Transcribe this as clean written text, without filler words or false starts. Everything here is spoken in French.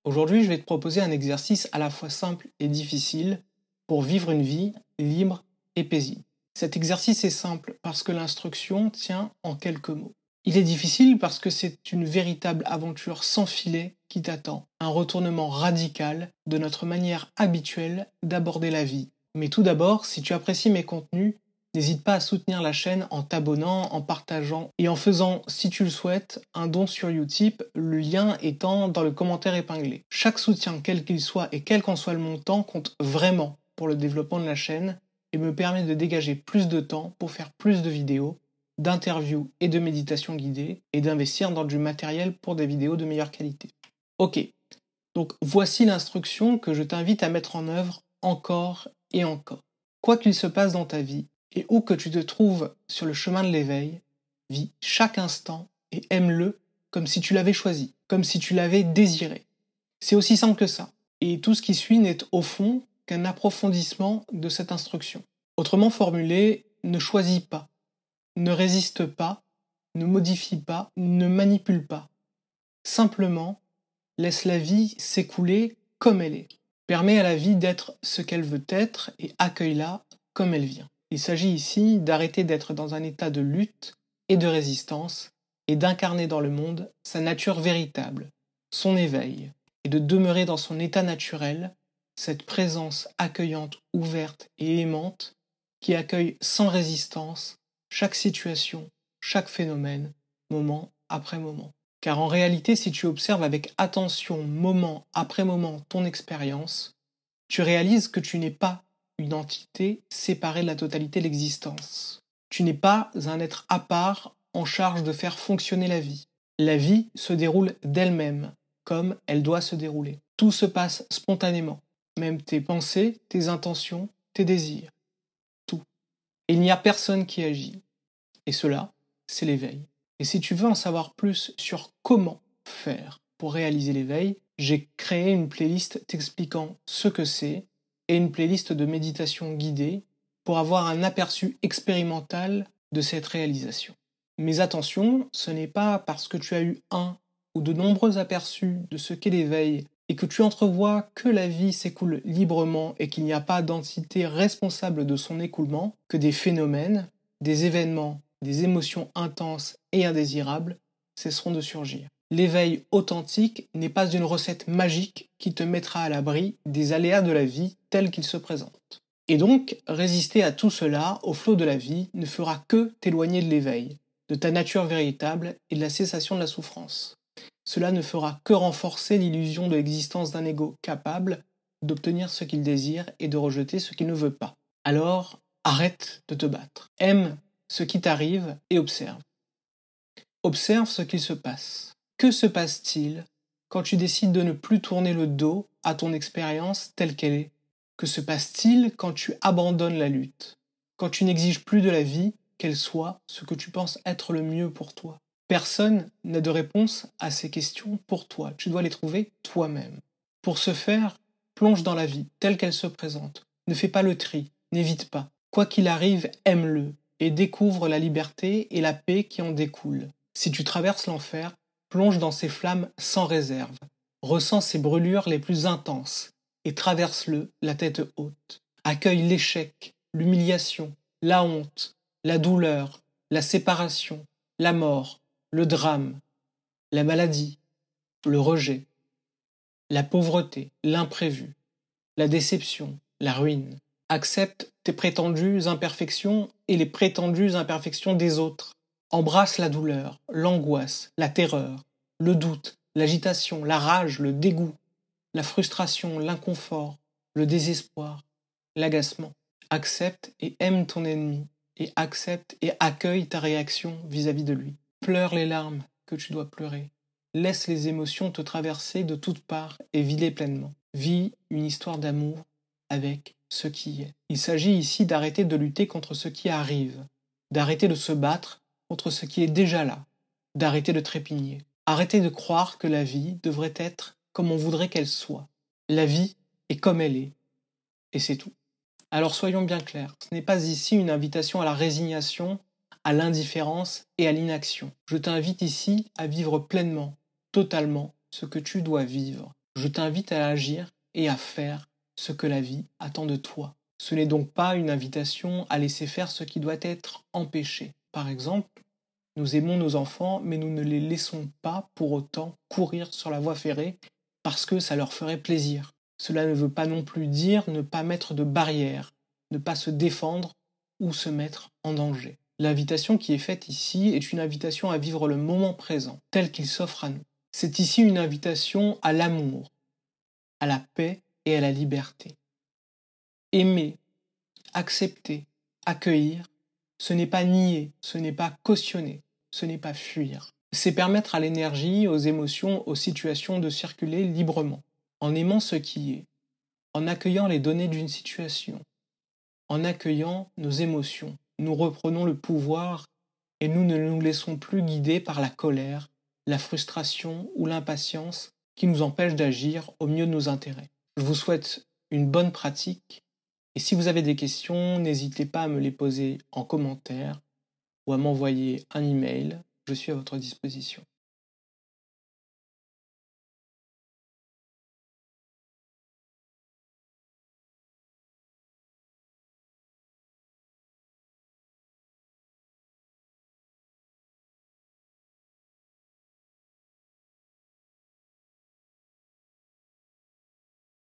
Aujourd'hui, je vais te proposer un exercice à la fois simple et difficile pour vivre une vie libre et paisible. Cet exercice est simple parce que l'instruction tient en quelques mots. Il est difficile parce que c'est une véritable aventure sans filet qui t'attend, un retournement radical de notre manière habituelle d'aborder la vie. Mais tout d'abord, si tu apprécies mes contenus, n'hésite pas à soutenir la chaîne en t'abonnant, en partageant et en faisant, si tu le souhaites, un don sur Utip, le lien étant dans le commentaire épinglé. Chaque soutien, quel qu'il soit et quel qu'en soit le montant, compte vraiment pour le développement de la chaîne et me permet de dégager plus de temps pour faire plus de vidéos, d'interviews et de méditations guidées et d'investir dans du matériel pour des vidéos de meilleure qualité. Ok, donc voici l'instruction que je t'invite à mettre en œuvre encore et encore. Quoi qu'il se passe dans ta vie, et où que tu te trouves sur le chemin de l'éveil, vis chaque instant et aime-le comme si tu l'avais choisi, comme si tu l'avais désiré. C'est aussi simple que ça. Et tout ce qui suit n'est au fond qu'un approfondissement de cette instruction. Autrement formulé, ne choisis pas, ne résiste pas, ne modifie pas, ne manipule pas. Simplement, laisse la vie s'écouler comme elle est. Permets à la vie d'être ce qu'elle veut être et accueille-la comme elle vient. Il s'agit ici d'arrêter d'être dans un état de lutte et de résistance et d'incarner dans le monde sa nature véritable, son éveil, et de demeurer dans son état naturel, cette présence accueillante, ouverte et aimante qui accueille sans résistance chaque situation, chaque phénomène, moment après moment. Car en réalité, si tu observes avec attention, moment après moment, ton expérience, tu réalises que tu n'es pas une entité séparée de la totalité de l'existence. Tu n'es pas un être à part en charge de faire fonctionner la vie. La vie se déroule d'elle-même, comme elle doit se dérouler. Tout se passe spontanément, même tes pensées, tes intentions, tes désirs. Tout. Et il n'y a personne qui agit. Et cela, c'est l'éveil. Et si tu veux en savoir plus sur comment faire pour réaliser l'éveil, j'ai créé une playlist t'expliquant ce que c'est et une playlist de méditation guidée pour avoir un aperçu expérimental de cette réalisation. Mais attention, ce n'est pas parce que tu as eu un ou de nombreux aperçus de ce qu'est l'éveil et que tu entrevois que la vie s'écoule librement et qu'il n'y a pas d'entité responsable de son écoulement que des phénomènes, des événements, des émotions intenses et indésirables cesseront de surgir. L'éveil authentique n'est pas une recette magique qui te mettra à l'abri des aléas de la vie tels qu'ils se présentent. Et donc, résister à tout cela, au flot de la vie, ne fera que t'éloigner de l'éveil, de ta nature véritable et de la cessation de la souffrance. Cela ne fera que renforcer l'illusion de l'existence d'un ego capable d'obtenir ce qu'il désire et de rejeter ce qu'il ne veut pas. Alors, arrête de te battre. Aime ce qui t'arrive et observe. Observe ce qu'il se passe. Que se passe-t-il quand tu décides de ne plus tourner le dos à ton expérience telle qu'elle est? Que se passe-t-il quand tu abandonnes la lutte? Quand tu n'exiges plus de la vie qu'elle soit ce que tu penses être le mieux pour toi? Personne n'a de réponse à ces questions pour toi. Tu dois les trouver toi-même. Pour ce faire, plonge dans la vie telle qu'elle se présente. Ne fais pas le tri, n'évite pas. Quoi qu'il arrive, aime-le et découvre la liberté et la paix qui en découlent. Si tu traverses l'enfer, plonge dans ses flammes sans réserve, ressens ses brûlures les plus intenses et traverse-le la tête haute. Accueille l'échec, l'humiliation, la honte, la douleur, la séparation, la mort, le drame, la maladie, le rejet, la pauvreté, l'imprévu, la déception, la ruine. Accepte tes prétendues imperfections et les prétendues imperfections des autres. Embrasse la douleur, l'angoisse, la terreur, le doute, l'agitation, la rage, le dégoût, la frustration, l'inconfort, le désespoir, l'agacement. Accepte et aime ton ennemi et accepte et accueille ta réaction vis-à-vis de lui. Pleure les larmes que tu dois pleurer. Laisse les émotions te traverser de toutes parts et vis-les pleinement. Vis une histoire d'amour avec ce qui est. Il s'agit ici d'arrêter de lutter contre ce qui arrive, d'arrêter de se battre contre ce qui est déjà là, d'arrêter de trépigner. Arrêter de croire que la vie devrait être comme on voudrait qu'elle soit. La vie est comme elle est, et c'est tout. Alors soyons bien clairs, ce n'est pas ici une invitation à la résignation, à l'indifférence et à l'inaction. Je t'invite ici à vivre pleinement, totalement, ce que tu dois vivre. Je t'invite à agir et à faire ce que la vie attend de toi. Ce n'est donc pas une invitation à laisser faire ce qui doit être empêché. Par exemple, nous aimons nos enfants, mais nous ne les laissons pas pour autant courir sur la voie ferrée parce que ça leur ferait plaisir. Cela ne veut pas non plus dire ne pas mettre de barrières, ne pas se défendre ou se mettre en danger. L'invitation qui est faite ici est une invitation à vivre le moment présent, tel qu'il s'offre à nous. C'est ici une invitation à l'amour, à la paix et à la liberté. Aimer, accepter, accueillir, ce n'est pas nier, ce n'est pas cautionner, ce n'est pas fuir. C'est permettre à l'énergie, aux émotions, aux situations de circuler librement, en aimant ce qui est, en accueillant les données d'une situation, en accueillant nos émotions. Nous reprenons le pouvoir et nous ne nous laissons plus guider par la colère, la frustration ou l'impatience qui nous empêchent d'agir au mieux de nos intérêts. Je vous souhaite une bonne pratique et si vous avez des questions, n'hésitez pas à me les poser en commentaire ou à m'envoyer un email, je suis à votre disposition.